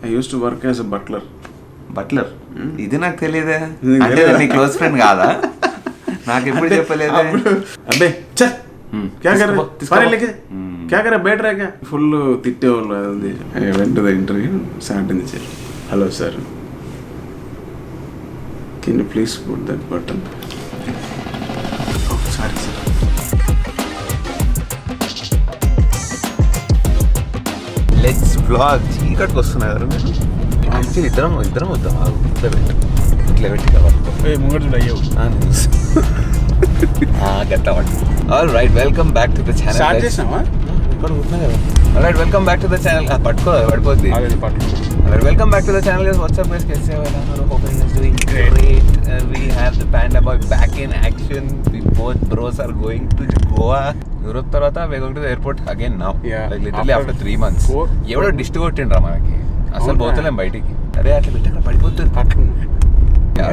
I used to work as a butler. Butler ఇది నాకు తెలియదే. అంటే నీ క్లోజ్ ఫ్రెండ్ కాదా? నాకు ఎప్పుడు చెప్పలేదే. అబ్బే చల్ क्या कर रहे सारे लेके क्या कर रहे बैठ रहे क्या फुल తిట్టేవాళ్ళు. అది I went to the interview, sat in the chair. Hello sir, can you please put that button? Oh sorry sir. Let's vlog. చీకటికి వస్తున్నారు కదా మీరు. యాక్చువల్లీ ఇద్దరం వద్దాం. ఇట్లా పెట్టి కావాలి ముంగడు అయ్యావు గట్లా పట్టు. All right, welcome back to the channel. Start చేసావా? ఇక్కడ కూర్చున్నా కదా. All right, welcome back to the channel. పడిపోద్ది. Alright, welcome back to the channel guys. What's up guys? कैसे हो? Hope you guys doing great. We have the Panda Boy back in action. We both bros are going to Goa. Europe tarvata we are going to the airport again now. Yeah. Like literally after 3 months. ఎవడో డిస్ట్ కొట్టిండ్రా మనకి. అసలు పోతలేం బయటికి. అరే అట్లా పెట్టి అక్కడ పడిపోతుంది పక్కన.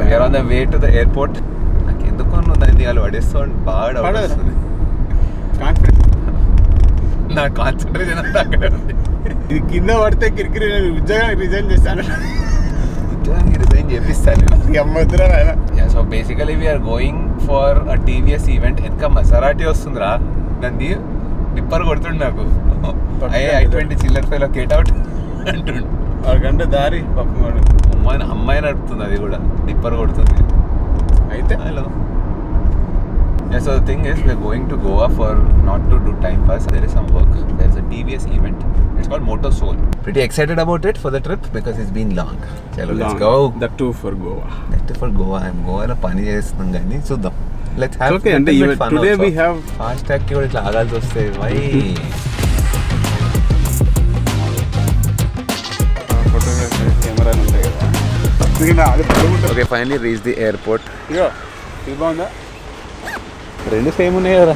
We are on the way to the airport. నాకు ఎందుకు దాన్ని వాళ్ళు పడేస్తాను బాగా డౌట్ వస్తుంది. నా కాన్సంట్రేషన్ అంతా అక్కడే ఉంది. ఇది కింద పడితే కిరికిరి ఉద్యోగానికి రిజైన్ చేస్తాను. ఉద్యోగానికి రిజైన్ చేపిస్తాను. So basically we are going for a TVS event. వెనక మసరాటి వస్తుందిరా, నంది డిప్పర్ కొడుతుండు నాకు. I-20 చిల్లర్ ఫైలో కేట్ అవుట్ అంటుండు. అరగంట దారి అమ్మాయి నడుపుతుంది, అది కూడా డిప్పర్ కొడుతుంది. అయితే hello. Yeah, so the thing is, we're going to Goa for not to do time pass. There is some work. There's a TVS event. It's called Motosoul. Pretty excited about it for the trip because it's been long. Chalo, let's go. That too for Goa. I'm Goa lo pani chestunam gaani chuddam. Let's have okay, and today also. We have hashtag ki itla agalsi vaste bhai. Photography camera untayi kada. Okay, finally reached the airport. Yo, ఇది బాగుందా? రెండు same ఉన్నాయి కదా.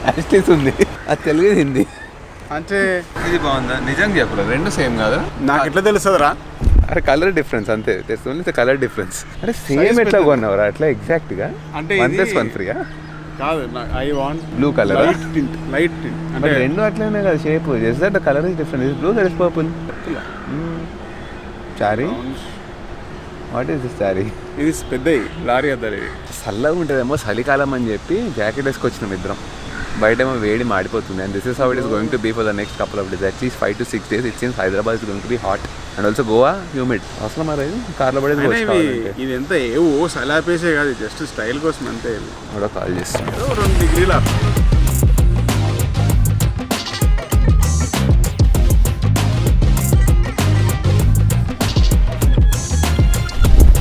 యాస్టీస్ ఉంది, అది తెలుగు హిందీ. అంటే ఇది బాగుందా? నిజంగా చెప్పరా, రెండు సేమ్ కాదా? నాకు ఎట్లా తెలుస్తుందిరా? అరే కలర్ డిఫరెన్స్ అంతే, ఓన్లీ కలర్ డిఫరెన్స్. అరే సేమ్ ఎట్లా కొన్నావురా అట్లా ఎగ్జాక్ట్ గా? అంటే 1+1 ఫ్రీ కాదు. I want blue colour, light tint. అంటే రెండు అట్లనే కదా shape, just that the colour is different. Is blue, that is purple. Chari, what is this Chari? ఇది పెద్దది లారీ అద్దరు. చల్లగా ఉంటుందేమో చలికాలం అని చెప్పి జాకెట్ వేసుకొచ్చినాం ఇద్దరం. బయటేమో వేడి మాడిపోతుంది. And this is how it is going to be for the next couple of days. At least 5 to 6 days. It seems Hyderabad is going to be hot and also Goa humid. అసలు మరి కార్లో పడేది ఇది ఎంత ఏవో సలాపేసే కాదు, జస్ట్ స్టైల్ కోసం అంతే. కూడా కాల్ చేస్తాను 2 degrees.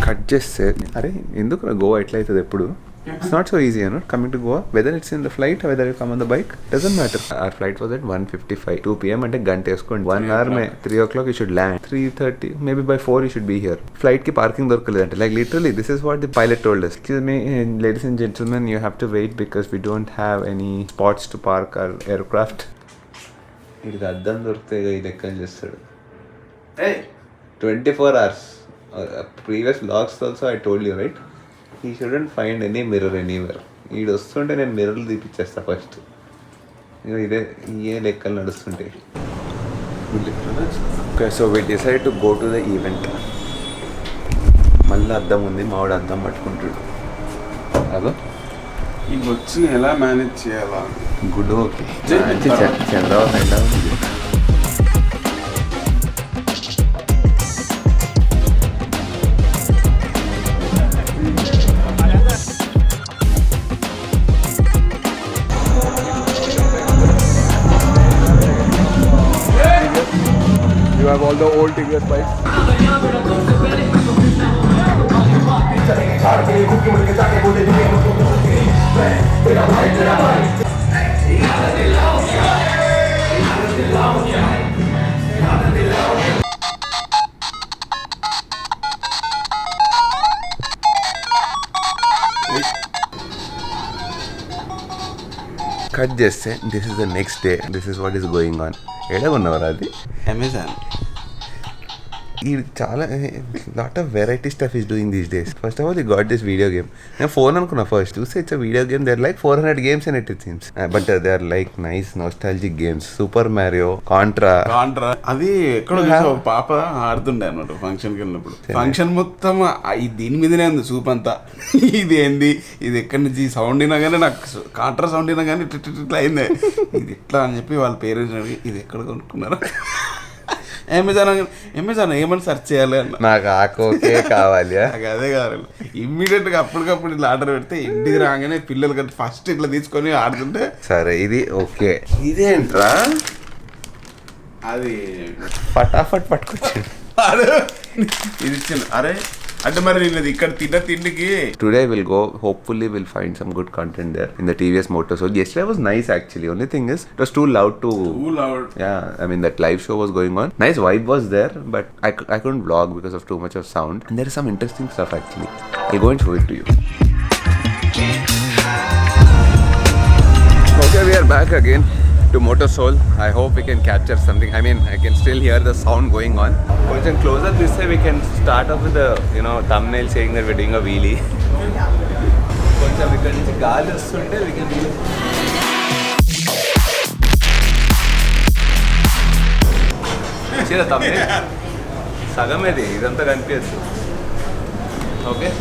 కట్ చేస్తే అరే ఎందుకు గోవా ఎట్లా అవుతుంది ఎప్పుడు? It's not so easy, coming to Goa. Whether it's in the flight or whether you come on the bike, doesn't matter. Our flight was at 1:55. 2 PM అంటే గంట వేసుకోండి. 1 hour May 3 o'clock you should land. 3:30, maybe by 4 you should be here. Flight కి parking దొరకలేదంటే. Like literally, this is what the pilot told us. Excuse me, ladies and gentlemen, you have to wait because we don't have any spots to park our aircraft. ఇది అద్దం దొరికితే ఈ లెక్కలు చేస్తాడు. 24 hours. Previous vlogs also I told you, right? He shouldn't find any mirror anywhere. ఈడు వస్తుంటే నేను మిర్రర్లు తీపిచ్చేస్తా first. ఇదే ఏ లెక్కలు నడుస్తుంటాయి. Okay, so we decide to go to the event. మళ్ళీ అద్దం ఉంది, మావాడు అద్దం పట్టుకుంటాడు. అదో ఈ వచ్చి ఎలా మేనేజ్ చేయాలా? గుడ్. ఓకే, చంద్రబాబు నాయుడు ఉంది. You have all the old TVS bikes. Cut చేస్తే this is the next day. This is what is going on. ఎక్కడ ఉన్నవారు అది? అమెజాన్. చాలా lot of variety stuff is doing these days. First of all he got this video game. నేను phone అనుకున్నా first చూస్తే it's video game. There like 400 games in it seems, but they are like nice nostalgic games. Super Mario, Contra. అది ఎక్కడో పాప ఆడుతుండే అనమాట function కి వెళ్ళినప్పుడు. ఫంక్షన్ మొత్తం దీని మీదనే ఉంది సూప్ అంతా. ఇది ఏంది, ఇది ఎక్కడి నుంచి సౌండ్ అయినా కానీ నాకు కాంట్రా సౌండ్ అయినా కానీ ఇట్లా అయింది. ఇది ఎట్లా అని చెప్పి వాళ్ళ పేరెంట్స్ అడిగి ఇది ఎక్కడ కొనుక్కున్నారు. అమెజాన్ ఏమని సెర్చ్ చేయాలి అన్న, నాకు ఆ కోకే కావాలి. నాకు అదే కావాలి. ఇమ్మీడియట్ గా అప్పటికప్పుడు ఇట్లా ఆర్డర్ పెడితే ఇంటికి రాగానే పిల్లలు కంటే ఫస్ట్ ఇట్లా తీసుకొని ఆడుతుంటే సరే ఇది ఓకే. ఇదేంట్రా అది ఫటాఫట్ పట్టుకొచ్చాడు. ఇది ఇచ్చిన అరే అంటే మరి నేను ఇక్కడ తిండికి. Today we'll go, hopefully we'll find some good content there in the TVS Motosoul. Yesterday was nice actually. Only thing is it was too loud. Yeah, I mean that live show was going on. Nice vibe was there, but I couldn't vlog because of too much of sound. And there is some interesting stuff actually. I'll go and show it to you. Okay, we are back again to Motosoul. I hope we can capture something. I mean, I can still hear the sound going on. Once closer this way, we can start off with the thumbnail saying that we're doing a wheelie. Once we can see gaali vastunte, we can do. Chira thumbnail. Sagam edi idantha kanipiyadu. Okay.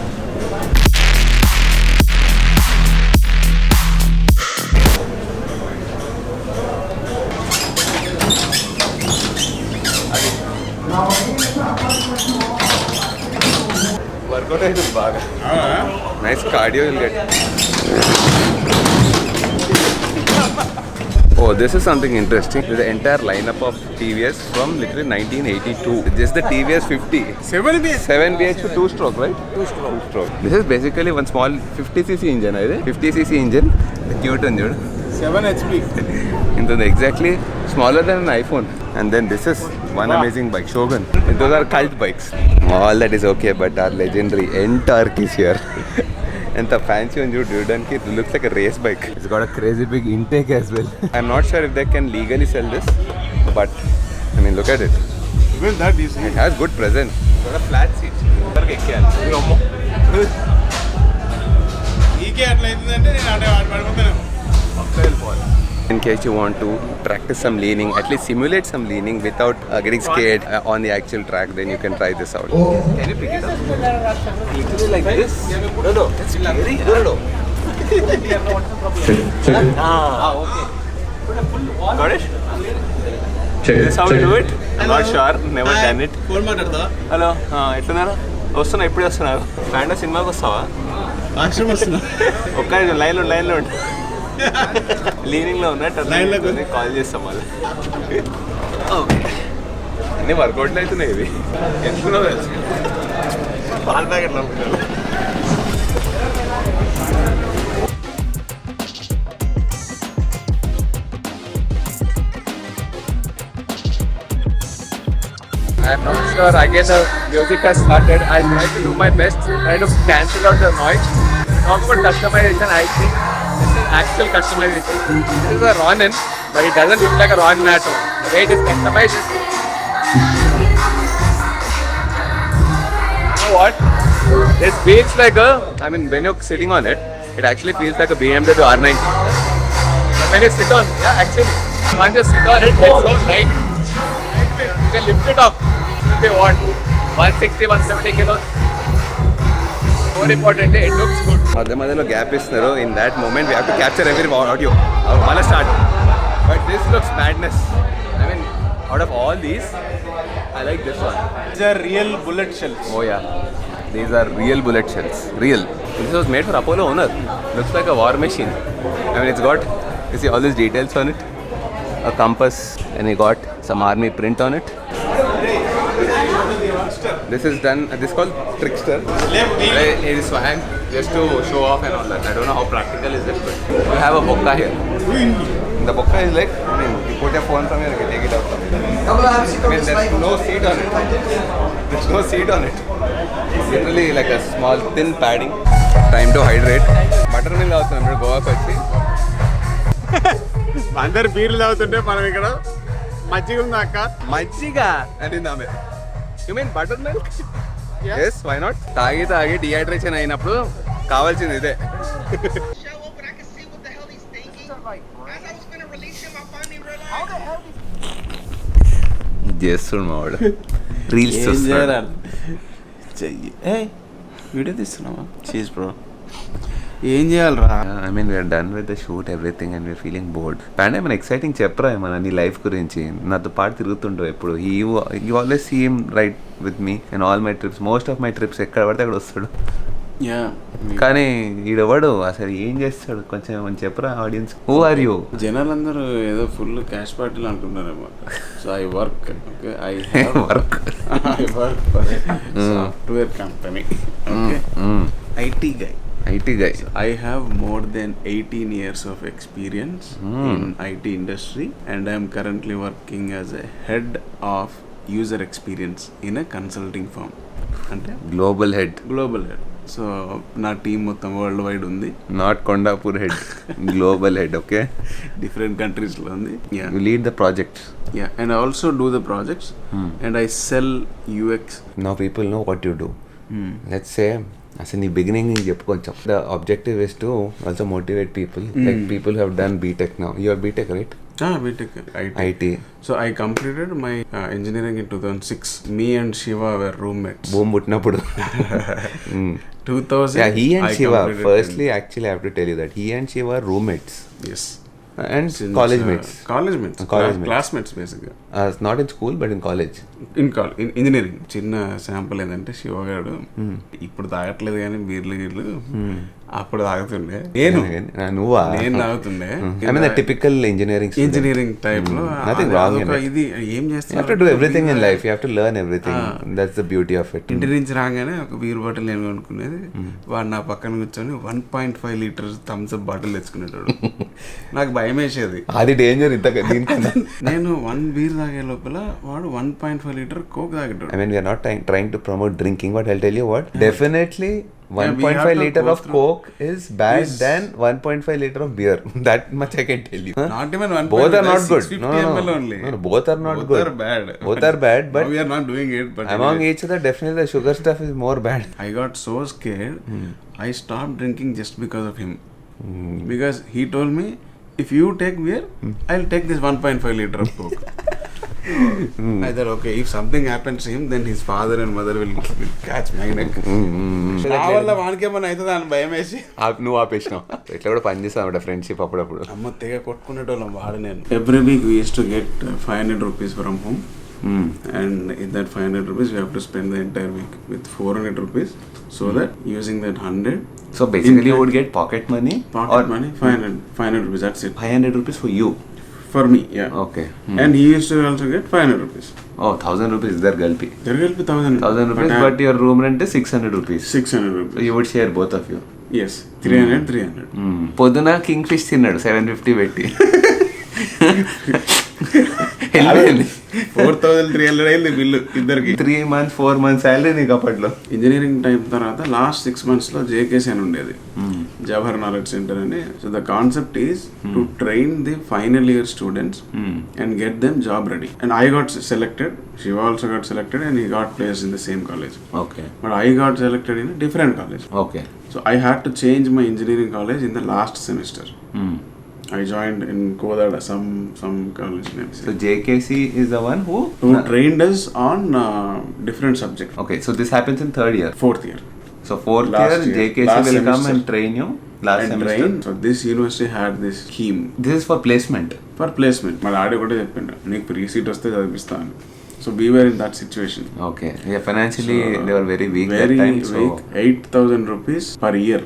Workout is baga. Nice cardio you'll get. Oh, this is something interesting. This is the entire lineup of TVS from literally 1982. Just the TVS 50. 7 BH to 2-stroke, right? 2-stroke. This is basically one small 50cc engine, right? 50cc engine. The cute one, dude. 7 HP. Into the exactly smaller than an iPhone. And then this is one amazing bike, Shogun. Those are cult bikes. All that is okay, but our legendary N-Torque is here. And the fancy one, dude, it looks like a race bike. It's got a crazy big intake as well. I'm not sure if they can legally sell this, but I mean, look at it. Even that you see. It has good presence. It's got a flat seat. In case you want to practice some leaning, at least simulate some leaning without getting scared on the actual track, then you can try this out. Can you pick it up? Literally like this? No. That's scary. No. Check. Okay. Got it? Check. This is how we do it? I'm not sure. Never done it. Hello. ఎట్లున్నారా? వస్తున్నా ఇప్పుడే వస్తున్నారు. Fanta సినిమాకి వస్తావా? ఒక్క లైన్లో ఉండు. Leaning లో ఉన్నట్టు కాల్ చేస్తాం మళ్ళీ. అన్ని వర్కౌట్లు అవుతున్నాయి. ఇవి ఎంచుకున్నావు తెలుసు పాల ప్యాకెట్లు అనుకుంటారు. I'm not sure. Again, the music has started. I'll try to do my best, try to cancel out the noise. Talk about customization, I think this is actual customization. This is a Ronin, but it doesn't look like a Ronin at all. The way it is customized. You know what? This feels like when you're sitting on it, it actually feels like a BMW R90. But when you sit on, actually, once you sit on it, it's so light. You can lift it up if you want. 160, 170 kilos. More importantly, it looks good. మధ్యలో gap ఇస్తున్నారు. In that moment, we have to capture every audio. Mala start. But this looks madness. I mean, out of all these, I like this one. These are real bullet shells. Oh yeah, these are real bullet shells. Real. This was made for Apollo owner. Looks like a war machine. I mean, it's got, you see all these details on it. A compass, and he got some army print on it. This is done. This is called Trickster. It is swag just to show off and all that. I don't know how practical is it, but you have a bokka here. The bokka is like, I mean, you put your phone from here, you can take it out from here. I mean, there's no seat on it. There's no seat on it. It's literally like a small thin padding. Time to hydrate. Buttermilk outside Goa వచ్చి అందరు బీర్లు తాగుతుంటే మనం ఇక్కడ మజ్జిగ ఉందా అక్క? మజ్జిగ అనింది ఆమె. You mean buttermilk? Yes, why not? తాగి డిహైడ్రేషన్ అయినప్పుడు కావాల్సింది ఇదే. Show up and I can see what the hell he's thinking. As I was gonna release him, I finally realized. How the hell చేస్తుడు మావాడు రీల్స్ ఏం చేయాలి చెయ్యి. Video తీస్తున్నావా? Cheese bro. ఏం చేయాలరా? I mean we're done with the shoot everything and we're feeling bored. And ఏమైనా exciting చెప్పరా ఏమన్నా నీ లైఫ్ గురించి? నాతో పాటు తిరుగుతుంటావు ఎప్పుడు. You always see him right with me in all my trips. Most of my trips ఎక్కడ పడితే అక్కడ వస్తాడు. కానీ ఈడెవడు అసలు ఏం చేస్తాడు? కొంచెం చెప్పరా ఆడియన్స్. Who are you? జనాలందరూ ఏదో ఫుల్ క్యాష్ పార్టీలు అంటున్నారేమో. So I work work software company. Okay, IT guy. I have more than 18 years of experience in IT industry, and I am currently working as a head of user experience in a consulting firm. అంటే global head. So నా team మొత్తం world wide ఉంది. Not Kondapur head, global head. Okay, different కంట్రీస్లో ఉంది. You lead the projects. And I also do the projects, and I sell UX. Now people know what you do. Let's say అసలు నీ beginning చెప్పు కొంచెం. The objective is to also motivate people, like people have done BTech now. You are BTech, right? BTech, IT. So I completed my engineering in 2006. Me and Shiva were roommates. Boom putnapudu. 2000. Yeah, he and Shiva. Firstly, actually, I have to tell you that he and Shiva are roommates. Yes. And college mates. Classmates basically. Not in school, but in college. In engineering. చిన్న sample ఏంటంటే శివ గారు ఇప్పుడు తాగట్లేదు కానీ బీర్లు అప్పుడు తాగుతుండే. నేను తాగుతుండే. I mean the typical engineering type లో. Nothing wrong in it. ఇది ఏం చేస్తాను? You have to do everything in life. You have to learn everything. That's the beauty of it. ఇంటి నుంచి రాగానే ఒక బీర్ బాటిల్ నేను కొనుక్కునేది. వాడు నా పక్కన కూర్చొని 1.5 లీటర్స్ థమ్స్ అప్ బాటిల్ తెచ్చుకునేటాడు. నాకు భయం వేసేది. అది డేంజర్. నేను 1 బీర్ తాగే లోపల వాడు 1.5 లీటర్ కోక్ తాగేటాడు. I mean we are not trying to promote drinking, but I'll tell you what, definitely 1.5 liter of Coke is bad than 1.5 liter of beer. That much I can tell you. Not even 1.5. Both are not good. No. Only. No, both are not good. Both are bad, but no, we are not doing it. But among each other, definitely the sugar stuff is more bad. I got so scared. I stopped drinking just because of him. Because he told me, if you take beer, I'll take this 1.5 liter of Coke. I thought, okay, if something happens to him, then his father and mother will catch my neck. వల్ల వానికేమన్నా అవుతుంది అని భయం వేసి నువ్వు ఆపేసినావు. ఇట్లా కూడా పని చేస్తావు ఫ్రెండ్షిప్ అప్పుడప్పుడు. అమ్మ తెగ కొట్టుకునేటోళ్ళం వాడు నేను. Every week we use to get 500 rupees from home. And in that 500 rupees, we have to spend the entire week with 400 rupees. So that using that 100. So basically, you would get pocket money. Money, 500 rupees. That's it. 500 rupees for you. For me, yeah. Okay. And he used to also get 500 rupees. Oh, 1000 rupees. There galpi. 1000 rupees, but your room rent is 600 rupees. 600 rupees. So you would share both of you. Yes, 300. పొద్దున king fish తిన్నాడు 750 పెట్టి. 4300 అయింది bill ఇద్దరికి. 3 months 4 months salary నీకు అప్పట్లో. Engineering time తర్వాత last 6 months లో JKC అని ఉండేది, జవహర్ నాలెడ్జ్ సెంటర్ అని. So the concept is to train the final year students and get them job ready. And I got selected. Shiva also got selected and he got placed in the same college. Okay. But I got selected in a different college. Okay. So I had to change my engineering college in the last semester. I joined in Kotaru, some college name. So JKC is the one who trained us on different subjects. Okay, so this happens in 3rd year. 4th year. So 4th year JKC will semester. come and train you last semester. So this university had this scheme. This is for placement. For placement. మా daddy కూడా చెప్పిండు నీకు free seat వస్తే చదివిస్తాను. So we were in that situation. Okay. Yeah, financially they were very weak very that time. Weak. 8,000 rupees per year.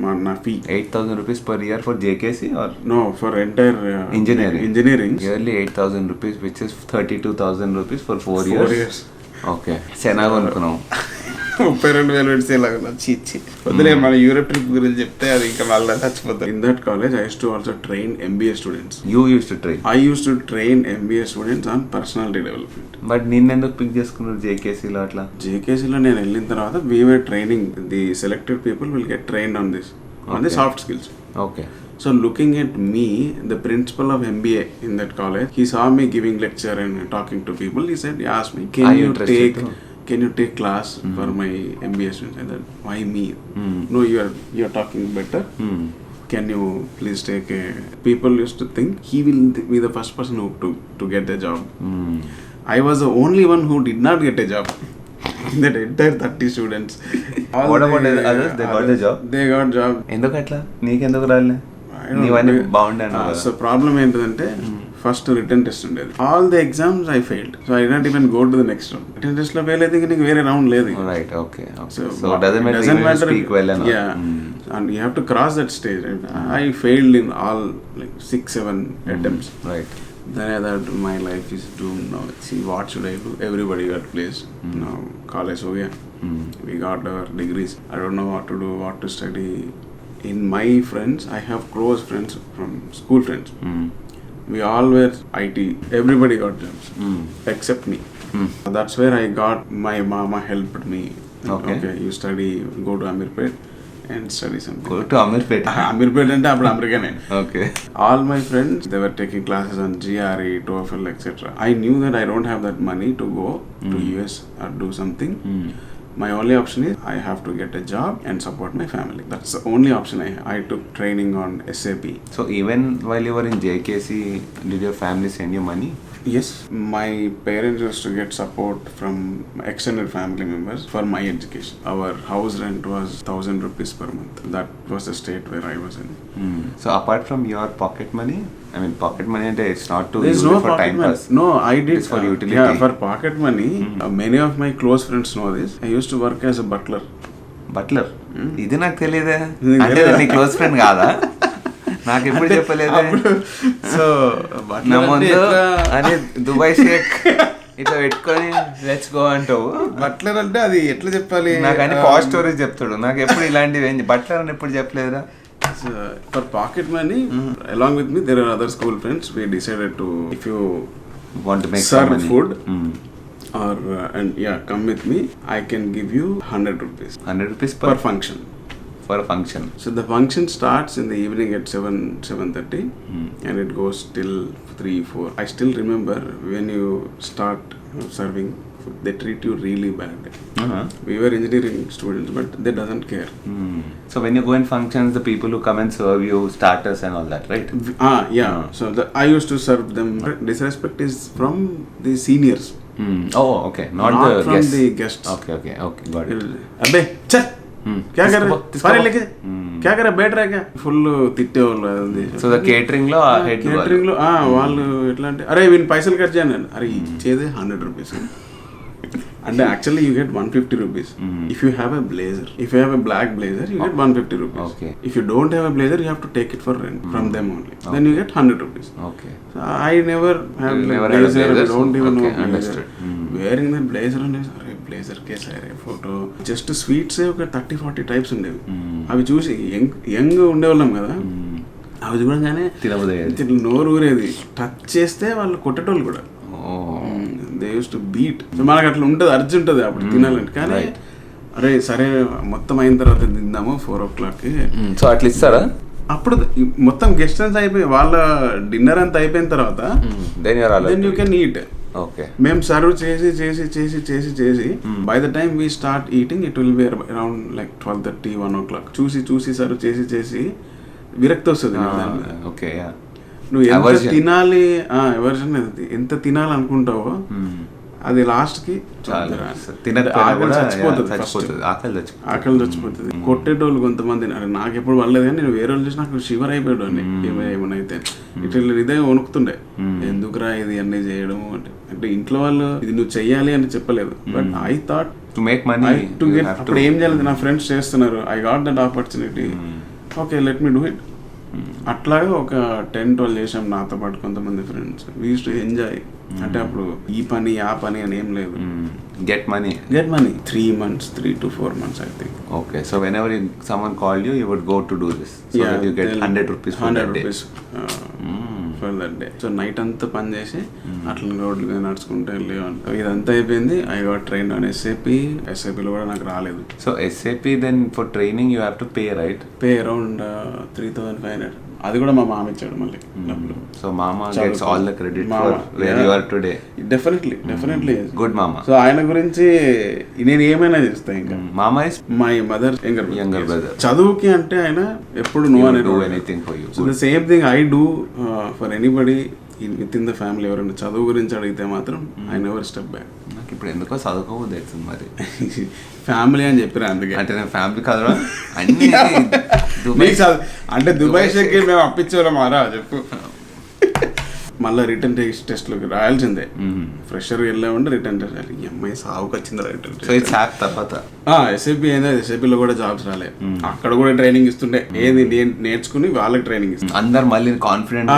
My fee. 8,000 rupees per year for JKC or? No, for entire engineering. Yearly 8,000 rupees, which is 32,000 rupees for 4 years. 4 years. Okay. సెనాగా అనుకున్నాం. 32,000 పెడితే చీచి వదిలే. మన Europe trip గురించి చెప్తే అది ఇంకా వాళ్ళ చచ్చిపోతారు. In that college I used to also train MBA students. You used to train? I used to train MBA students on personality development. But నిన్నెందుకు పిక్ చేసుకున్నారు JKCలో అట్లా? JKCలో నేను వెళ్ళిన తర్వాత we were training, the selected people will get trained on this, on the soft skills. Okay. So looking at me, the principal of MBA in that college, he saw me giving lecture and talking to people. He said, he asked me, can you take can you take class for my MBA students? I said, why me? No, you are talking better. Can you please take a... People used to think he will be the first person who to get a job. I was the only one who did not get a job. In that entire 30 students. What about the others? They got the job? They got job. ఎందుకు అట్లా నీకెందుకు రాలే? నీవన్నీ బాగుండే. So problem ఏంటంటే first return test ఉండేది. All the exams I failed. So I don't even go to the next round. Return test లో fail అయితే నీకు వేరే రౌండ్ లేదు. Right, okay. So doesn't matter speak well and yeah, and you have to cross that stage. I failed in all like 6-7 attempts. Right. Then I thought my life is doomed now. See, what should I do? Everybody got placed. Now college ho gaya. We got our degrees. I don't know what to do, what to study. In my friends, I have close friends from school friends. We all were IT. Everybody got jobs except me. That's where I got, my mama helped me. Okay, you study, go to Amirpet and study something. Go to Amirpet. Amirpet ante appudu American. Okay. All my friends, they were taking classes on GRE, TOEFL, etc. I knew that I don't have that money to go to US or do something. My only option is I have to get a job and support my family. That's the only option I have. I took training on SAP. So even while you were in JKC, did your family send you money? Yes, my parents used to get support from extended family members for my education. Our house rent was 1,000 rupees per month. That was the state where I was in. So apart from your pocket money, I mean pocket money, it's not to There's use no it for pocket time money. pass. No, I did. It's for utility. Yeah, for pocket money. Many of my close friends know this. I used to work as a butler. Butler? ఇది నాకు తెలియదే. అంటే నీ close friend కాదా? నాకు ఎప్పుడు చెప్పలేదే. So నా ముందు అని దుబాయ్ షేక్ ఇట్లా పెట్టుకొని లెట్స్ గో అంటావు. బట్లర్ అంటే అది ఎట్లా చెప్పాలి? నాకు అన్ని పాస్ట్ స్టోరీస్ చెప్తాడు. నాకు ఎప్పుడు ఇలాంటివి ఏంటి బట్లర్ అని ఎప్పుడు చెప్పలేదా? For pocket money, along with me, there are other school friends. We decided to, if you want to make serve money, food, or and yeah, come with me. I can give you 100 rupees. 100 rupees per function. For a function. So the function starts in the evening at 7:30, and it goes till 3-4. I still remember when you start serving food, they treat you really bad. We were engineering students, but they doesn't care. So when you go in functions, the people who come and serve you starters and all that, right? Yeah. So I used to serve them. Disrespect is from the seniors. Oh, okay. Not the from guests. the guests. Okay, got it. अबे चल क्या कर रहे? सारे लेके क्या कर रहे? बैठ रहे क्या? ఫుల్ తిట్టేవాళ్ళు. సో ద కేటరింగ్ లో కేటరింగ్ లో వాళ్ళు ఎట్లా అంటే, అరే వీని పైసలు కట్ చేయను. అరే ఇచ్చేదే 100 రూపీస్. అంటే actually you get 150 rupees. If you have a blazer, if you have a black blazer, you get 150 rupees. If you don't have a blazer, you have to take it for rent from them only. Then you get 100 rupees. I never have blazer. I don't even know blazer. Wearing that blazer అంటే అరే blazer కే సరే photo. Just sweets ఒక 30-40 types ఉండేవి. అవి చూసి young ఉండేవాళ్ళం కదా, అవి చూడగానే నోరు ఊరేది. టచ్ చేస్తే వాళ్ళు కొట్టేటోళ్ళు కూడా. They use to beat. So మనకు అట్లా ఉంటుంది, అర్జీ ఉంటుంది అప్పుడు తినాలంటే. కానీ అరే సరే మొత్తం అయిన తర్వాత తిందాము 4 o'clock. సో అట్లా ఇస్తారా? అప్పుడు మొత్తం గెస్ట్ అంతా అయిపోయి వాళ్ళ డిన్నర్ అంతా అయిపోయిన తర్వాత దెన్ యూ కెన్ ఈట్. మేము సర్వ్ చేసి చేసి చేసి చేసి చేసి by the time we start eating it will be around like 12:30-1 o'clock. చూసి చూసి సర్వ్ చేసి చేసి విరక్తి వస్తుంది. నువ్వు ఎంత తినాలి, ఎవర్షన్ ఎంత తినాలనుకుంటావో అది లాస్ట్ కి ఆకలి చచ్చిపోతుంది. కొట్టేటోళ్ళు కొంతమంది. నాకు ఎప్పుడు పడలేదు, కానీ నేను వేరే వాళ్ళు చూసి నాకు షివర్ అయిపోయాడు. ఏమైనా అయితే ఇట్లా ఇదే వణుకుతుండే. ఎందుకురా ఇది అన్నీ చేయడం అంటే ఇంట్లో వాళ్ళు ఇది నువ్వు చెయ్యాలి అని చెప్పలేదు. But I thought to make money to get. అప్పుడు ఏం చేయాలి, నా ఫ్రెండ్స్ చేస్తున్నారు, I got that opportunity, okay let me do it. అట్లాగా ఒక 10-12 చేసాం నాతో పాటు కొంతమంది friends. We used to enjoy. అంటే అప్పుడు ఈ పని ఆ పని అని ఏం లేదు. Get money 3 months, 3 to 4 months I think. Okay, so whenever someone called you, you would go to do this, so that you get 100 rupees for that day. For that day. So night అంతా పని చేసి అట్లా రోడ్ల మీద నడుచుకుంటే వెళ్ళేవాళ్ళు. ఇదంతా అయిపోయింది. I got trained on SAP. SAP లో కూడా నాకు రాలేదు. So SAP, then for training you have to pay, right? Pay around 3,500. అది కూడా మా మామ ఇచ్చాడు మళ్ళీ డబ్బులు. సో మామ gets all the credit for where you are today. Definitely good మామ. సో ఆయన గురించి నేను ఏమైనా చేస్తా. ఇంకా మామ is my mother younger brother. చదువుకి అంటే ఆయన ఎప్పుడు నో అని do anything for you. So the same thing I do for anybody within the family. ఎవరైనా చదువు గురించి అడిగితే మాత్రం ఐ నెవర్ స్టెప్ బ్యాక్. నాకు ఇప్పుడు ఎందుకో చదువుకోవద్దు అవుతుంది మరి. ఫ్యామిలీ అని చెప్పిరా అందుకే. అంటే నేను ఫ్యామిలీ కాదు అన్ని అంటే దుబాయ్ షేక్కి మేము అప్పించేవాళ్ళం మారా చెప్పు. మళ్ళీ రిటర్న్ టెస్ట్లోకి రాయాల్సిందే. ఫ్రెషర్ వెళ్ళామంటే రిటర్న్ టెస్ట్ రాయాలి. ఈ అమ్మాయి సాగుకి వచ్చింది రిటర్న్ టెస్ట్. తర్వాత ఎస్ఐపి ఏందో ఎస్ఐపిలో కూడా జాబ్స్ రాలేదు. అక్కడ కూడా ట్రైనింగ్ ఇస్తుండే. ఏది నేర్చుకుని వాళ్ళకి ట్రైనింగ్ ఇస్తుంది. అందరు మళ్ళీ కాన్ఫిడెంట్.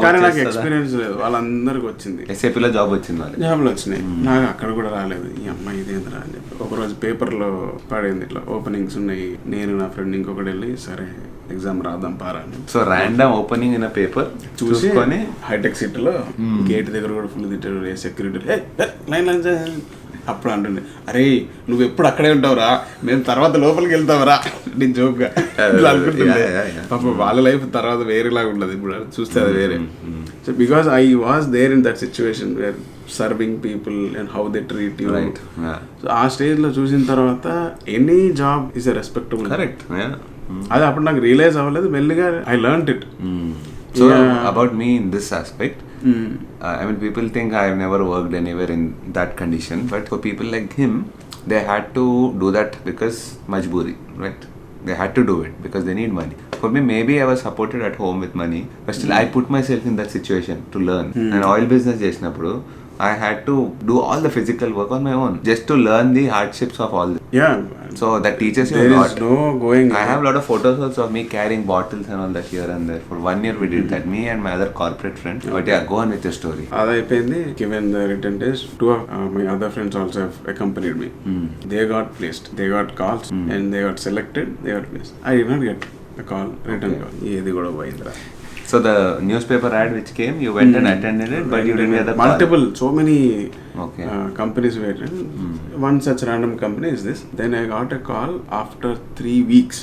కానీ నాకు ఎక్స్పీరియన్స్ లేదు. వాళ్ళందరికి వచ్చింది. ఎస్ఐపిలో జాబ్ వచ్చింది. జాబ్లు వచ్చినాయి. నాకు అక్కడ కూడా రాలేదు. ఈ అమ్మాయి ఇదేంద్రా అని చెప్పి ఒకరోజు పేపర్లో పడింది ఇట్లా ఓపెనింగ్స్ ఉన్నాయి. నేను నా ఫ్రెండ్ ఇంకొకటి వెళ్ళి సరే ఎగ్జామ్ రాద్దాం పారా. So random opening in paper చూసుకొని హైటెక్ సిటీలో గేట్ దగ్గర కూడా ఫుల్ తిట్టాడు సెక్యూరిటీ. లైన్ అప్పుడు అంటుండే, అరే నువ్వు ఎప్పుడు అక్కడే ఉంటావురా, మేము తర్వాత లోపలికి వెళ్తావురా. నేను జోక్గా అనుకుంటుండే. పాప వాళ్ళ లైఫ్ తర్వాత వేరేలాగా ఉండదు. ఇప్పుడు చూస్తే అది వేరే. So because I was there in that situation where serving people and how they treat you. So ఆ స్టేజ్లో చూసిన తర్వాత any job is a respectable. Correct. అది అప్పుడు నాకు రియలైజ్ అవ్వలేదు. మెల్లిగా I learned it. So about me in this aspect, I mean people think I have never worked anywhere in that condition, but for people like him, they had to do that because majboori, right? They had to do it because they need money. For me, maybe I was supported at home with money, but still I put myself in that situation to learn. And oil business chesinapudu I had to do all the physical work on my own just to learn the hardships of all this. Yeah. So that teaches you there a lot. There is no going. I have a lot of photos also of me carrying bottles and all that here and there. For 1 year we did that, me and my other corporate friends. Okay. But yeah, go on with your story. Adayipindi, given the written test, two of my other friends also have accompanied me. They got placed. They got calls and they got selected. They got placed. I did not get a call, written call. Yedi goda poyindra. So the newspaper ad which came, you went and attended it, but you didn't get the multiple call. So many okay. Companies waited. One such random company is this. Then I got a call after 3 weeks.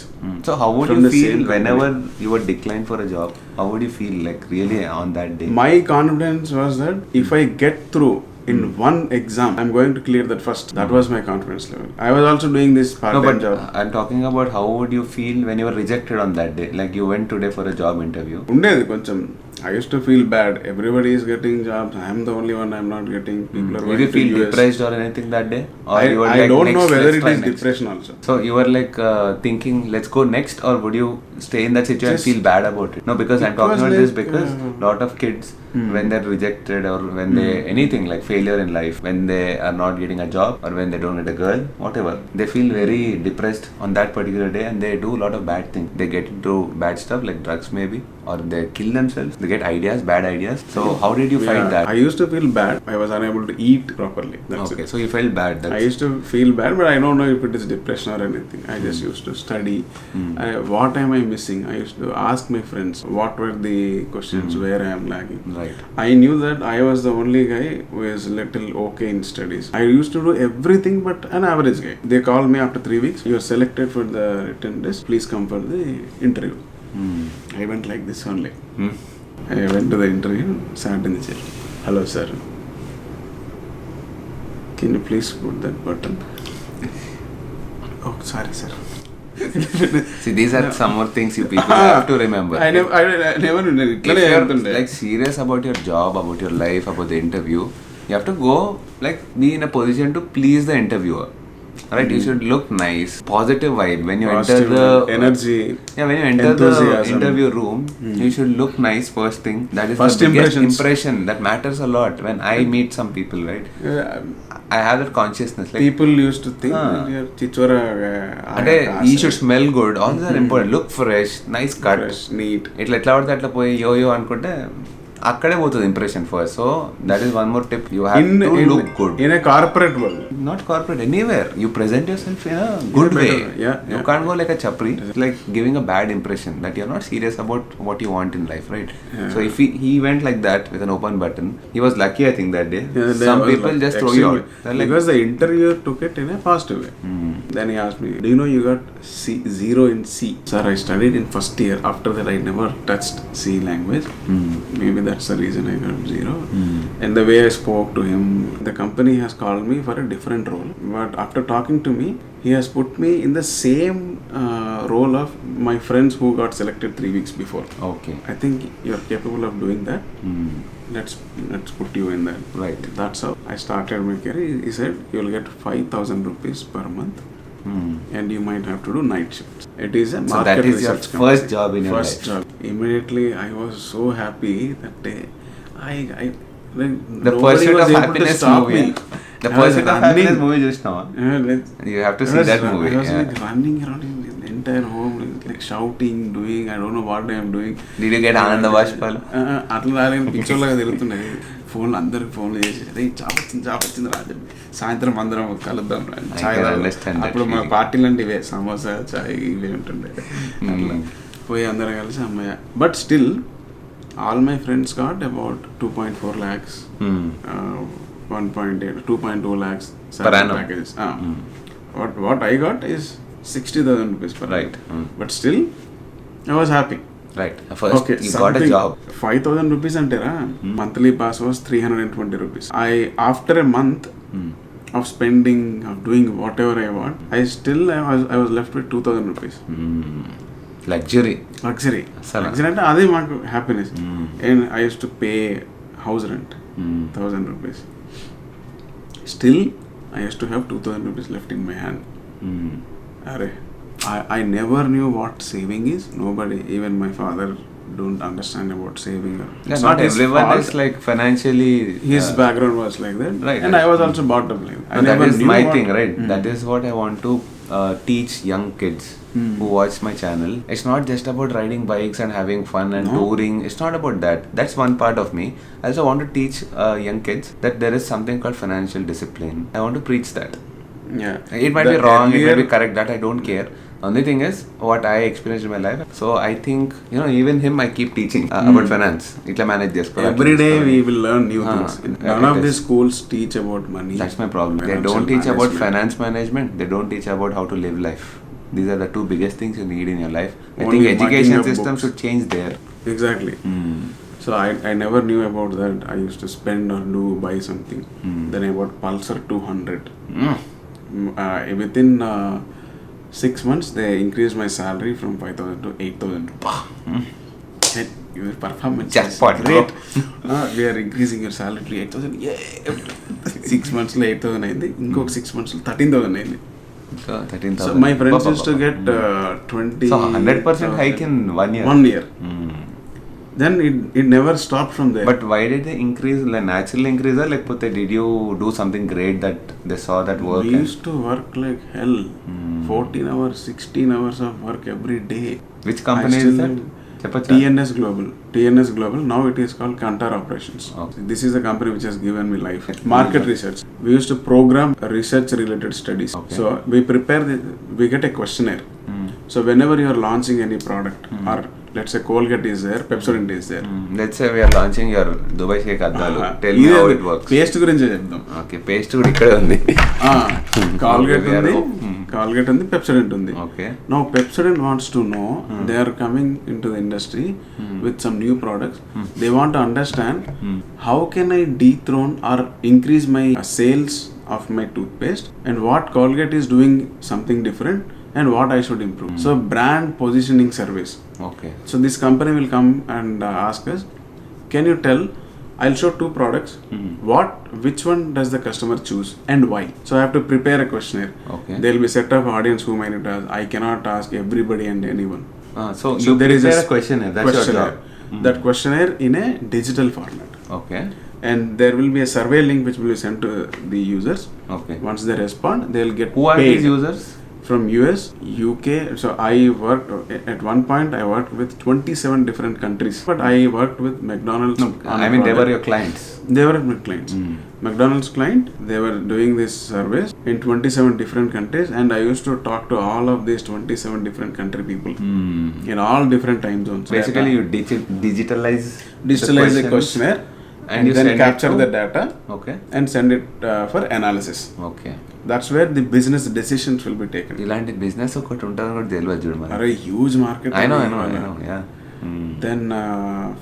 So how would you feel whenever you were declined for a job? How would you feel like really on that day? My confidence was that if I get through in one exam, I'm going to clear that first. That was my confidence level. I was also doing this part-time job. I'm talking about how would you feel when you were rejected on that day? Like you went today for a job interview. Undedi koncham. I used to feel bad. Everybody is getting jobs. I am the only one I'm not getting. People are going to US. Did you feel depressed or anything that day? Or I like don't know whether it is depression also. So you were like thinking, let's go next, or would you stay in that situation and feel bad about it? No, because I'm talking about this because lot of kids when they're rejected or when they anything like failure in life, when they are not getting a job or when they don't get a girl, whatever, they feel very depressed on that particular day and they do a lot of bad things. They get into bad stuff like drugs maybe, or they kill themselves. They get ideas, bad ideas. So how did you fight that? I used to feel bad. I was unable to eat properly. That's okay, it. so you felt bad. I used to feel bad, but I don't know if it is depression or anything. I just used to study. What am I missing? I used to ask my friends what were the questions where I am lagging. Right. I knew that I was the only guy who is little okay in studies. I used to do everything but an average guy. They called me after 3 weeks. You are selected for the written test. Please come for the interview. I went like this only. I went to the interview, sat in the chair. Hello sir. Can you please put that button? Oh, sorry sir. See, these are some more things you people have to remember. I never if you're like serious about your job, about your life, about the interview, you have to go like be in a position to please the interviewer. Right, you should look nice, positive vibe when you enter the energy. Yeah, when you enter the interview room, you should look nice first thing. That is first the biggest impression that matters a lot when I meet some people, right? I have that consciousness. Like, people used to think you're chichora. You should smell good. All these are important. Look fresh, nice cut, fresh, neat. Itla etla vadte atla poyi yo ankunte అక్కడే పోతుంది impression first. So that is one more tip, you have to look good in a corporate world, not corporate, anywhere you present yourself in a good way. You can't go like a chapri, like giving a bad impression that you are not serious about what you want in life, right? So if he went like that with an open button, he was lucky, I think, that day. Some people just throw you out because the interviewer took it in a positive way. Then he asked me, do you know you got zero in C? Sir, I studied in first year. After that I never touched C language. Maybe that's the reason I got zero. And the way I spoke to him, the company has called me for a different role, but after talking to me, he has put me in the same role of my friends who got selected 3 weeks before. Okay. I think you're capable of doing that. Let's put you in that. Right. That's how I started my career. He said you'll get 5,000 rupees per month, and you might have to do night shifts. It is a market so that is your research company. first job in your First life. job. Immediately I was so happy that day. I The Pursuit of Happiness movie. The Pursuit of Happiness movie just now. You have to see that movie. I was like running around in the entire home, like shouting, doing, I don't know what I am doing. Did you get Ananda Bashpalu? అట్లా రాలేని పిక్చర్లాగా తిరుగుతున్నాయి. ఫోన్లు అందరికి ఫోన్లు చేసి అదే job వచ్చింది రాజు, సాయంత్రం అందరం కలుద్దాం చాయ్, అప్పుడు మా పార్టీలు అంటే ఇవే సమోసా చాయ్ ఇవే ఉంటుండే. అట్లా పోయి అందరం కలిసి అమ్మాయి. But still all my friends got about 2.4 lakhs, 1.8, 2.2 lakhs per annum packages. What I got is 60,000 rupees per right. But still I was happy. Right. First okay, you got a job. 5,000 rupees antera, monthly pass was 320 rupees. After a month of spending, of doing whatever I want, I was left with 2,000 rupees. Luxury అంటే అదే మాకు happiness. And I use to pay house rent 1,000 rupees. Still I use to have 2,000 rupees left in my hand. అరే I never knew what saving is. Nobody, even my father, don't understand about saving. Yeah, not everyone is like financially. His background was like that, right? And I was also brought up like that. That is my thing, right? That is what I want to teach young kids who watch my channel. It's not just about riding bikes and having fun and touring. It's not about that. That's one part of me. I also want to teach young kids that there is something called financial discipline. I want to preach that. Yeah, it might be wrong, it might be correct, that I don't care. Only thing is what I experienced in my life. So I think, even him I keep teaching about finance. Itla manage this. Every day we will learn new things. None of the schools teach about money. That's my problem. They don't teach about finance management. They don't teach about how to live life. These are the two biggest things you need in your life. I think education system should change there. Exactly. So I never knew about that. I used to spend or buy something. Then I bought Pulsar 200. Within 6 months they increased my salary from 5,000 to 8,000. Your performance jackpot, is great. We are increasing your salary to 8,000. Yeah. 6 months లో 8,000 అయింది. ఇంకొక 6 months లో 13,000 అయింది. So 13,000. So my friends used to get 20. So 100% hike in 1 year. 1 year. Then it never stopped from there. But why did they increase? Like naturally increase, or like did you do something great that they saw that work? We used to work like hell. 14 hours, 16 hours of work every day. Which company is that? TNS Global. Now it is called Kotaru Operations. Okay. This is the company which has given me life. Market research. We used to program research related studies. Okay. So we get a questionnaire. So whenever you are launching any product, or let's say Colgate is there, Pepsodent is there. Let's say we are launching your Dubai Shake Addalu. Tell me how it works. Paste గురించి చెప్దాం. Okay, paste కూడా ఇక్కడే ఉంది. Colgate ఉంది, Pepsodent ఉంది. Okay. Now Pepsodent wants to know, they are coming into the industry with some new products. They want to understand how can I dethrone or increase my sales of my toothpaste, and what Colgate is doing something different, and what I should improve. So brand positioning surveys. Okay. So this company will come and ask us, can you tell, I'll show 2 products, which one does the customer choose and why? So I have to prepare a questionnaire. Okay. There will be set of audience whom I need to ask. I cannot ask everybody and anyone. So you there prepare is a questionnaire. That's your job. That questionnaire in a digital format. Okay. And there will be a survey link which will be sent to the users. Okay. Once they respond, they will get Who are paid. these users? from US, UK. So I worked at one point. I worked with 27 different countries, but I worked with McDonald's. I mean, they were your clients. They were my clients. McDonald's client. They were doing this service in 27 different countries, and I used to talk to all of these 27 different country people in all different time zones. Basically, you digitalize the questionnaire. And then capture the data, okay, and send it for analysis. Okay. That's where the business decisions will be taken. ఇలాంటి business ఒకటి ఉంటుందని కూడా తెలియదు చూడు మరి. Are a huge market. I know, yeah. Then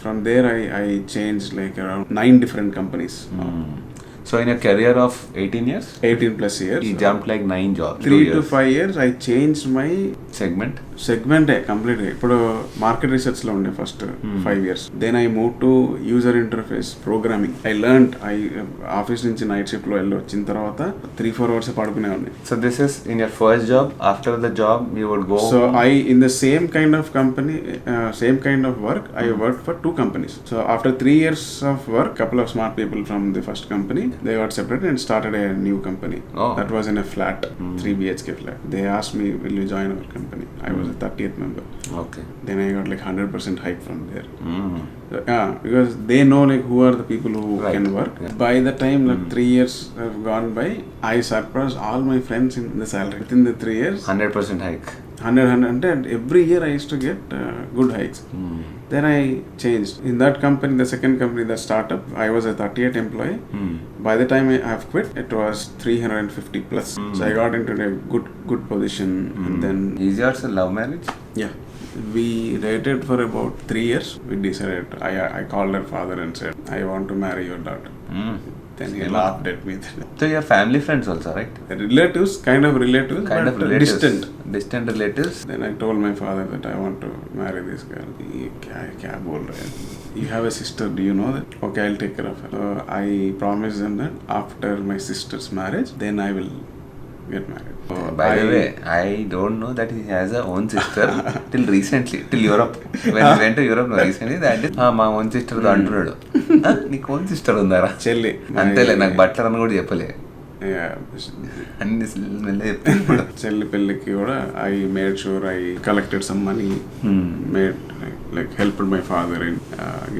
from there I changed like around 9 different companies. So in a career of 18 years? 18 plus years. You jumped like 9 jobs. 3 to 5 years I changed my segment completely. ఇప్పుడు market research లో ఉండే first 5 years. Then I moved to user interface programming. I learned. Office నుంచి night shift లో వెళ్ళి వచ్చిన తర్వాత 3-4 hours పడుకునే ఉన్నాయి. So this is in your first job. After the job you would go. So in the same kind of company, same kind of work, I worked for 2 companies. So after 3 years of work, couple of smart people from the first company, they got separated and started a new company. That was in a flat, 3 BHK flat. They asked me, will you join our company? I was a 30th member. Okay. Then I got like 100% hike from there. So, because they know like who are the people who can work. Yeah. By the time like 3 years have gone by, I surpassed all my friends in the salary. Within the 3 years, 100% hike. 100, and every year I used to get good hikes. Then I changed. In that company, the second company, the startup, I was a 38 employee. By the time I have quit, it was 350 plus. So I got into a good position. And then... Is yours a love marriage? Yeah. We dated for about 3 years. We decided, I called her father and said, I want to marry your daughter. Then he laughed at me. So your family friends also, right? Relatives, kind of relatives, distant relatives. Then I told my father that I want to marry this girl. Kya bol rahe? You have a sister, do you know that? Okay, I'll take care of her. So I promised them that after my sister's marriage, then I will get married. By the way, I don't know that he has a own sister till recently, till Europe. When we went to Europe recently, that is, మా own sister తో అంటున్నాడు. నీకు own sister ఉందారా? చెల్లి. అంతేలే, నాకు బట్టలు అని కూడా చెప్పలే. అన్ని చెల్లి పెళ్ళికి కూడా I made sure I collected some money, made like helped my father in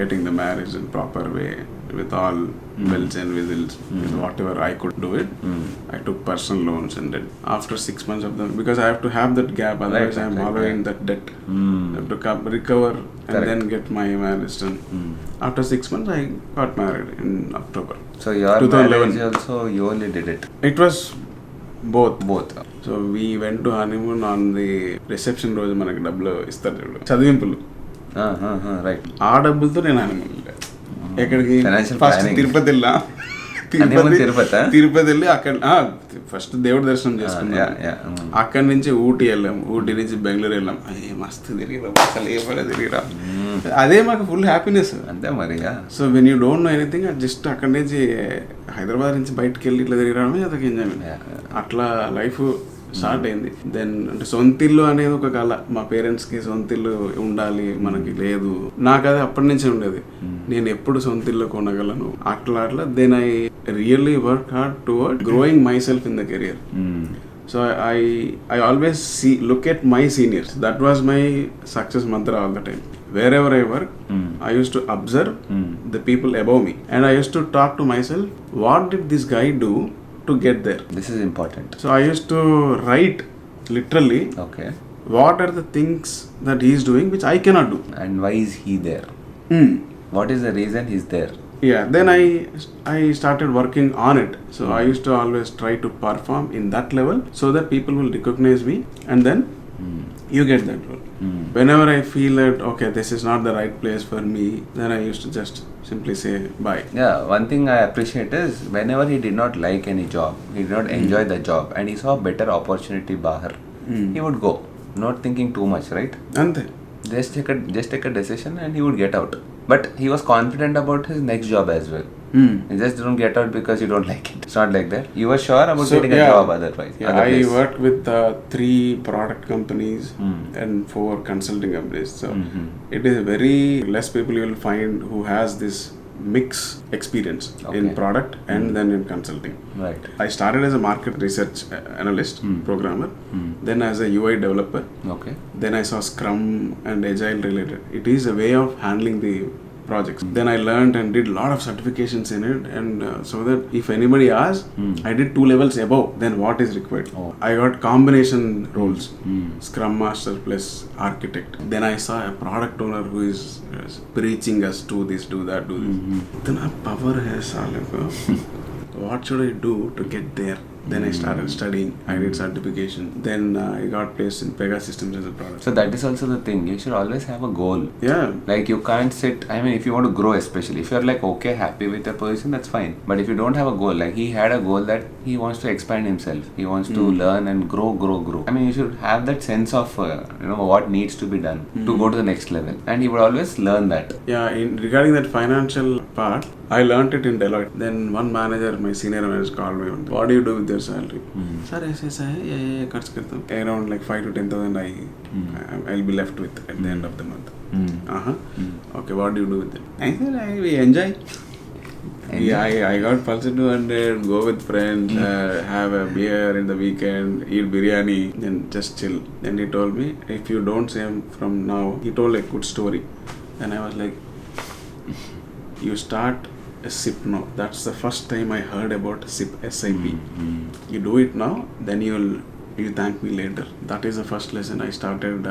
getting the marriage in proper way with all bells and whistles, with whatever I could do it. I took personal loans and did. After 6 months of them, because I have to have that gap, otherwise I am following that debt. I have to recover and then get my marriage done. After 6 months, I got married in October. So your 2011. Marriage also, you only did it? It was both. So we went to honeymoon on the reception రోజు మనకి డబ్బులు ఇస్తారు చదివింపులు. Right. ఆ డబ్బులతో నేను honeymoon ఎక్కడికి first Tirupati వెళ్ళా. తిరుపతి వెళ్ళి అక్కడ ఫస్ట్ దేవుడి దర్శనం చేసుకున్నాం. అక్కడి నుంచి ఊటీ వెళ్ళాం, ఊటీ నుంచి బెంగళూరు వెళ్ళాం. మస్తు తిరిగిరాం, అసలు ఏమైనా తిరిగిరాం. అదే మాకు ఫుల్ హ్యాపీనెస్. అంతే మరి. So when you don't know anything, just అక్కడి నుంచి హైదరాబాద్ నుంచి బయటకు వెళ్ళి ఇట్లా తిరిగిరామే అదొక ఎంజాయ్మెంట్. అట్లా లైఫ్ స్టార్ట్ అయింది. దెన్ అంటే సొంతిల్లు అనేది ఒక కళ. మా పేరెంట్స్కి సొంతిల్లు ఉండాలి, మనకి లేదు. నాకు అది అప్పటి నుంచే ఉండేది, నేను ఎప్పుడు సొంతిల్లు కొనగలను అట్లా. Then I really work hard toward growing myself in the career. So I always look at my seniors. That was my success mantra all the time. Wherever I work, I used to observe the people above me, and I used to talk to myself, what did this guy do to get there? This is important. So I used to write literally, okay, what are the things that he is doing which I cannot do, and why is he there? What is the reason he's there? Yeah, then I started working on it. So I used to always try to perform in that level so that people will recognize me, and then you get that role. Whenever I feel that okay, this is not the right place for me, then I used to just simply say bye. Yeah, one thing I appreciate is whenever he did not like any job, he did not enjoy the job, and he saw better opportunity bahar, he would go, not thinking too much, right? Ante. Just take a decision and he would get out. But he was confident about his next job as well. You just don't get out because you don't like it. It's not like that. You were sure about getting a job otherwise. Yeah, I worked with 3 product companies and 4 consulting companies. So it is very less people you will find who has this mix experience in Okay. product and then in consulting. Right. I started as a market research analyst, programmer, then as a UI developer. Okay. Then I saw Scrum and Agile related. It is a way of handling the projects. Then I learned and did a lot of certifications in it, and so that if anybody asks, I did 2 levels above than what is required. Oh. I got combination roles, Scrum Master plus Architect. Then I saw a product owner who is preaching us, do this, do that, do this. Then a power has what should I do to get there? Then I started studying. I did certification. Then I got placed in Pegasystems as a product. So that is also the thing. You should always have a goal. Yeah. Like you can't sit. I mean, if you want to grow, especially if you're like okay, happy with your position, that's fine. But if you don't have a goal, like he had a goal that he wants to expand himself. He wants to learn and grow. I mean, you should have that sense of what needs to be done to go to the next level. And he would always learn that. Yeah. Regarding that financial part, I learned it in Deloitte. Then one manager, my senior manager, called me. What do you do with your salary? Sir, I say, around like 5 to 10,000 I'll be left with at the end of the month. Okay, what do you do with it? I said, we enjoy. Yeah, I got Pulsar 200, go with friends, have a beer in the weekend, eat biryani, then just chill. Then he told me, if you don't save from now, he told a good story. And I was like, you start a SIP now. That's the first time I heard about SIP, SIP. You do it now, then you thank me later. That is the first lesson. I started,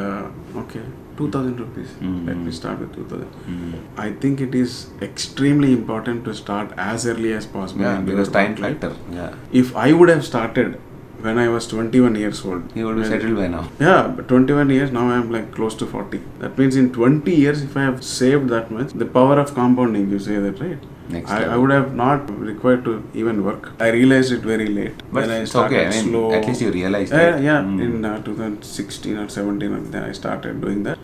2,000 rupees. Let me start with 2,000. I think it is extremely important to start as early as possible. Yeah, because time factor. Yeah. If I would have started when I was 21 years old, He would be settled by now. yeah, but 21 years, now I am like close to 40. That means in 20 years, if I have saved that much, the power of compounding, you say that, right? Next I level. would have not required to even work. I realized it very late. But Then I it's started okay. I mean, slow. at least you realized Yeah, it. yeah. In 2016 or 17, then I started doing that.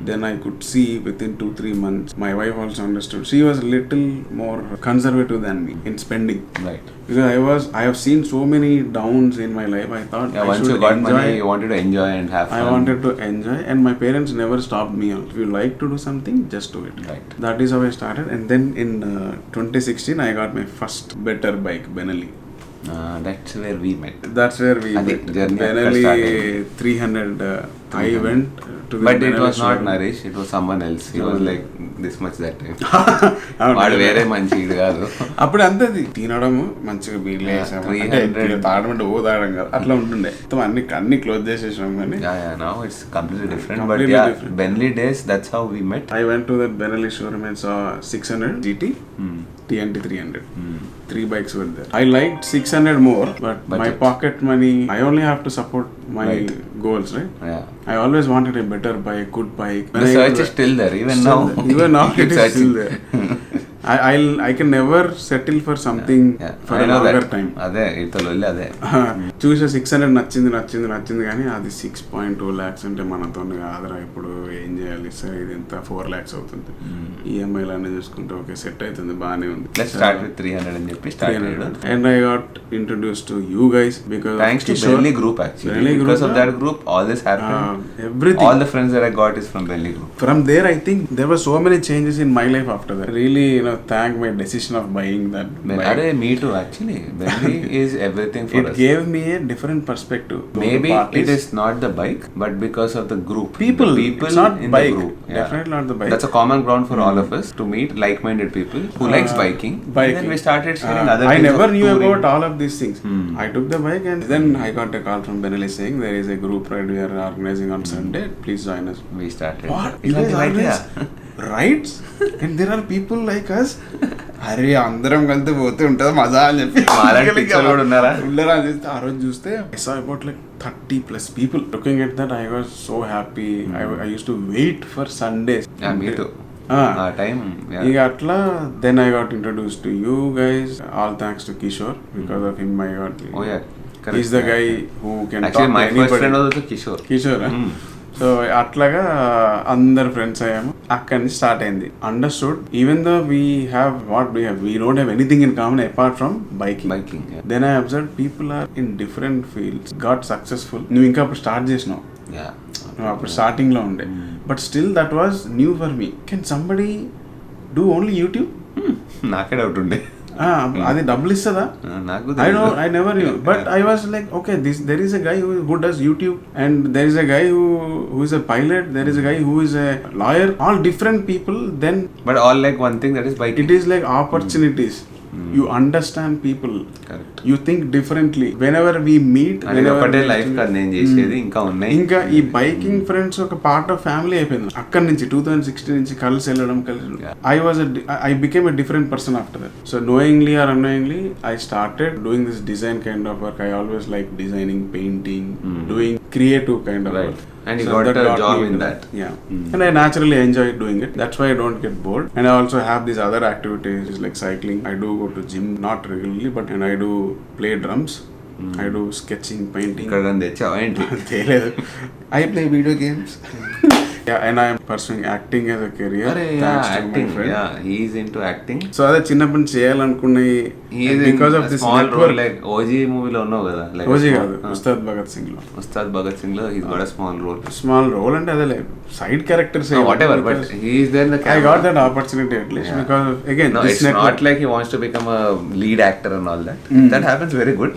Then I could see within 2-3 months, my wife also understood. She was a little more conservative than me in spending. Right. Because I have seen so many downs in my life. I thought Yeah, I once should you got enjoy. money, you wanted to enjoy and have fun. I wanted to enjoy, and my parents never stopped me. If you like to do something, just do it. Right. That is how I started. And then in 2016, I got my first better bike, Benelli. That's where we met. That's where we Adi, met. journey Benelli started. 300. I went to the But it Benelli was not showroom. Naresh, it was someone else. He was like this much that time. అవును. వాడు వేరే మంచి కాదు. అప్పుడు అంతది తినడము మంచిగా బీర్లు వేసాము 300. తాగడం అంటే తాగడం కాదు అట్లా ఉంటుండే మొత్తం అన్ని క్లోజ్ చేసేసాం కానీ Yeah, now it's completely different. Completely But yeah, different. Bentley days, that's how we met. I went to that Benelli showroom and saw 600 GT, TNT 300. 3 bikes were there. I liked 600 more, but my Budget. pocket money, I only have to support my Right. goals, right? Yeah. I always wanted a better bike, good bike. When The I search could- is still there, even still now. there. Even now it Keep is searching. still there. I can never settle for something Yeah, for I a know longer that. time. అదే ఇతను వెళ్ళి అదే. చూసే 600 నచ్చింది కానీ అది 6.2 lakhs అంటే మనతో కాదురా ఇప్పుడు ఏం చేయాలి సార్ ఇది ఎంత 4 lakhs అవుతుంది ఈఎంఐలు అన్నీ చూసుకుంటే ఓకే సెట్ అవుతుంది బాగానే ఉంది Let's start with 300 అని చెప్పి start 300. And I got introduced to you guys because Thanks to Kishore. Bentley Group actually. Bentley Because Group, of that group, all this happened. Everything. All the friends that I got is from Bentley Group. From there, I think there were so many changes in my life after that. Really, thank my decision of buying that bike. Arey, me too actually. Bentley is everything for It us. gave me a different perspective. to Maybe the parties. it is not the bike, but because of the group. People. The people It's not in bike. the group. Definitely not the bike. That's a common ground for all of us to meet like-minded people who likes biking. Biking. And then we started sharing other I things never of knew touring. about all of these things. I took the bike and then I got a call from Benelli saying there is a group ride we are organizing on Sunday. Please join us. We started. What? It's You like guys right organize rides? And there are people like us? అరే అందరం కలిసి పోతే ఉంటుంది మజా అని చెప్పి మాలాంటి పిచ్చోళ్ళు కూడా ఉన్నారా? ఉండరా అని చూస్తే ఆ రోజు చూస్తే I saw about like 30+ people. Looking at that, I was so happy. I used to wait for Sundays. Yeah, me too. Time. Yeah. ఇక అట్లా then I got introduce to you guys all thanks to Kishore because of him I got Oh yeah. Is the guy who can Actually, my first friend was also Kishore. Kishore so అట్లాగా అందరు friends అయ్యాము అక్కడి నుంచి start అయింది understood even though we have what we don't have anything in common apart from biking Biking. Yeah. Then I observe people are in different fields got successful నువ్వు ఇంకా అప్పుడు start చేసినావు Yeah. నువ్వు అప్పుడు స్టార్టింగ్ లో ఉండే but still that was new for me can somebody do only YouTube నాకే doubt ఉండే. అది డబ్బులు ఇస్తుందా? నాకు I never knew, but I was like, okay, there is a guy who does YouTube, and there is a guy who is a pilot, there is a guy who is a lawyer, all different people. Then but all like one thing, that is biking. it is like opportunities. You understand people. Correct. You think differently. Whenever we meet, ఒకటే life కాదు నేను చేసేది, ఇంకా ఉన్నాయి. ఇంకా ఈ biking friends ఒక part of family అయిపోయింది. అక్కడి నుంచి 2016 నుంచి కలిసి వెళ్ళడం I became a different person after that. So knowingly or unknowingly, I started doing this design kind of work. I always like designing, painting, doing creative kind of work. And you got a job in that. Yeah. And I naturally enjoy doing it. That's why I don't get bored. And I also have these other activities like cycling. I do go to gym, not regularly, but and I do play drums. I do sketching, painting. ఇక్కడ తెచ్చావా ఏంటి? I play video games. Yeah, and I am pursuing acting as a career. Thanks to my friend. Yeah, he is into acting. So అదే చిన్నప్పటి నుంచి చేయాలనుకునే because of this small network. role, like OG మూవీలో ఉన్నావు కదా, like OG కాదు, ఉస్తాద్ భగత్ సింగ్ లో. ఉస్తాద్ భగత్ సింగ్ లో he's got a small role అంటే అదే లేదు, side characters whatever, but he is there in the camera. I got that opportunity at least because of, again, no, this it's network. not like he wants to become a lead actor and all that. That happens very good,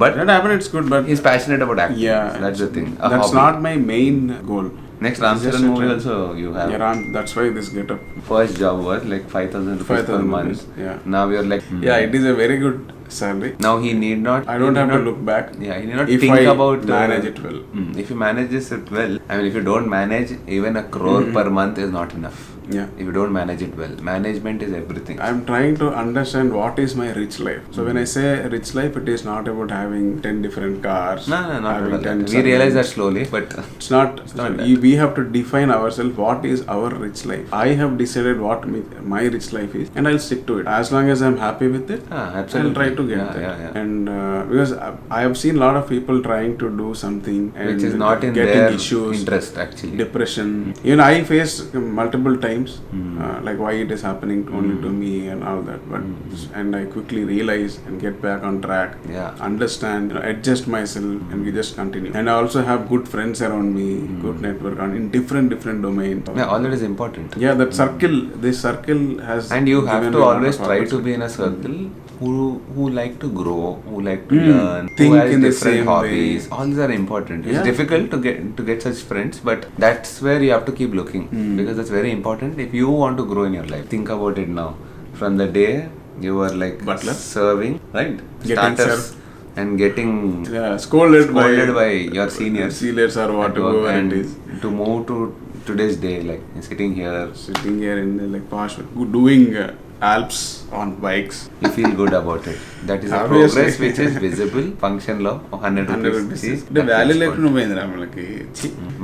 but That happened, it's good, but he's passionate about acting. Yeah, that's the thing. That's not my main goal. Next Ram Charan movie also you have. Yeah, that's why this get up. First job was like 5,000 rupees per month. Yeah. Now you're like Yeah, it is a very good salary. Now he need not. I don't have to look back. Yeah, he need not if think I about manage it well. If you manage it well, I mean, if you don't manage, even a crore per month is not enough. Yeah. If you don't manage it well, management is everything. I'm trying to understand what is my rich life. So when I say rich life, it is not about having 10 different cars. No, not having about 10 that. We realize that slowly, but it's not we have to define ourselves what is our rich life. I have decided what my rich life is, and I'll stick to it as long as I'm happy with it. Absolutely. I'll try to get that. Yeah. And because I have seen a lot of people trying to do something and which is not in getting their issues, interest actually. depression. Even I faced multiple times like why it is happening only to me and all that, but and I quickly realize and get back on track. Understand, adjust myself, and we just continue. And I also have good friends around me, good network in different domains. Yeah, all that is important. Yeah, that circle, this circle has, and you have given to me a lot always of try to opportunity. be in a circle who like to grow, who like to learn, think who has in the different same hobbies. way. All these are important. It's Yeah. difficult to get such friends, but that's where you have to keep looking, because that's very important if you want to grow in your life. Think about it now. From the day you were like Butler, serving, right? Getting Starters served. and getting scolded by your seniors or whatever, and it is. to move to today's day, like sitting here in the like posh, doing Alps on bikes. You feel good about it. That is a Obviously. progress which is visible. Function law 100 rupees. The value లేకుండా పోయింది రాములకి.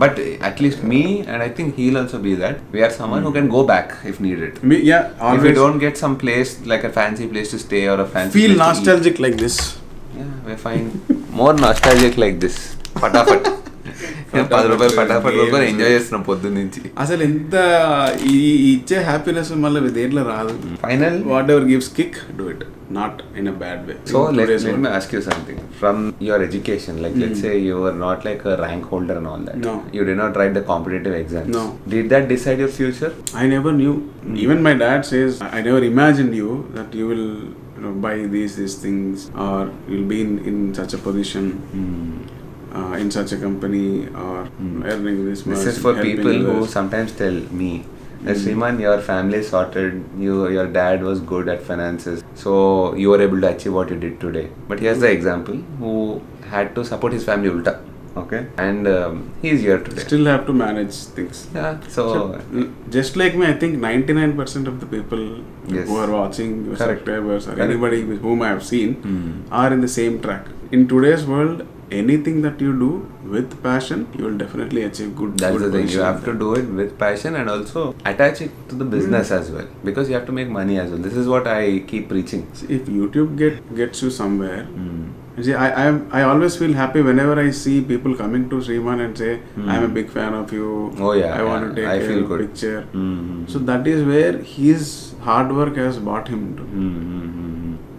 But at least me, and I think he'll also be that, we are someone who can go back if needed. Always. If we don't get some place like a fancy place to stay or a fancy feel place nostalgic like this. Yeah, we find more nostalgic like this. Fatapat. 10 రూపాయలు ఫటాఫట్ కొనుక్కొని enjoy చేస్తున్నాం పొద్దున్న నుంచి. అసలు ఎంత ఇచ్చే happiness మళ్ళీ దేంట్లో రాదు. Final what ever gives kick do it, not in a bad way. So let me ask you something. From your education, like let's say you were not like a rank holder and all that. No. You did not write the competitive exams. No. Did that decide your future? I never knew. Even my dad says, I never imagined you that you will buy these things or you'll be in such a position. In such a company or earning this much. This is for people who sometimes tell me that Sriman, your family sorted, your dad was good at finances, so you were able to achieve what you did today. But here's the example who had to support his family ulta. Okay, and he is here today. Still have to manage things. Yeah, so just like me, I think 99% of the people Yes. who are watching, subscribers or Correct. anybody with whom I have seen are in the same track. In today's world, anything that you do with passion, you will definitely achieve good. That's good the thing. You position. have to do it with passion and also attach it to the business as well, because you have to make money as well. This is what I keep preaching. See, if YouTube gets you somewhere. See, I always feel happy whenever I see people coming to Sriman and say, I'm a big fan of you. Oh yeah, I want to take I feel a good. picture. So that is where his hard work has brought him to.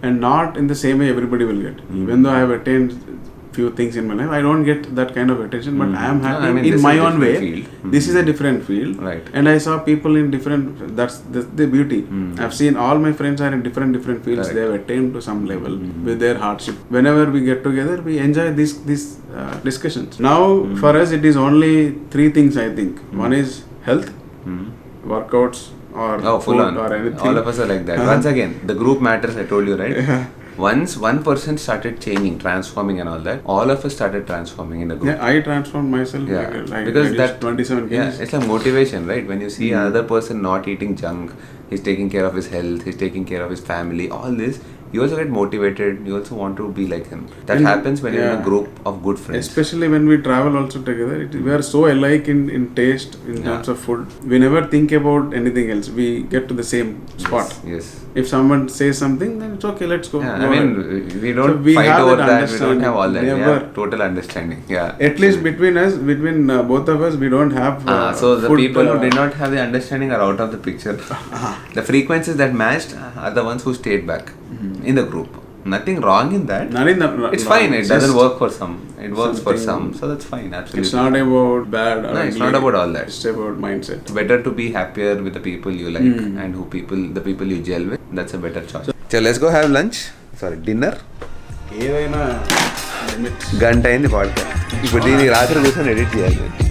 And not in the same way everybody will get. Even though I have attained few things in my life. I don't get that kind of attention, but I am happy I mean, in this my is a own way. different field. This is a different field, Right. and I saw people in different. That's the beauty. I've seen all my friends are in different fields. Correct. They have attained to some level with their hardship. Whenever we get together, we enjoy these discussions. Now, for us, it is only three things. I think one is health, workouts, or Oh, full food on. or anything. All of us are like that. Once again, the group matters, I told you, right? Once one person started changing, transforming and all that, all of us started transforming in the group. Yeah, I transformed myself. Yeah, I because reduced that 27 kgs. Yeah, it's like motivation, right? When you see another person not eating junk, he's taking care of his health, he's taking care of his family, all this, you also get motivated. You also want to be like him. That And- happens when you're in a yeah. group of good friends. Especially when we travel also together, we are so alike in taste, in terms of food. We never think about anything else. We get to the same spot. Yes. If someone says something, then it's okay, let's go. Yeah, Go I mean, ahead. we don't So we fight have over that that. We don't have all that. understanding. Yeah, Never. total understanding. Yeah. At least between us, both of us, we don't have. So the food, people who did not have the understanding are out of the picture. The frequencies that matched are the ones who stayed back in the group. Nothing wrong in that. Nothing It's fine. It doesn't just work for some. It works for some. something- So that's fine. Absolutely. It's not about bad. Or No, it's ugly. not about all that. It's about mindset. It's better to be happier with the people you like and the people you gel with. That's a better choice. So let's go have lunch. Sorry, dinner. ఏదైనా limits. గంట అయింది podcast ఇప్పుడు దీనికి రాత్రి కూర్చొని edit చేయాలి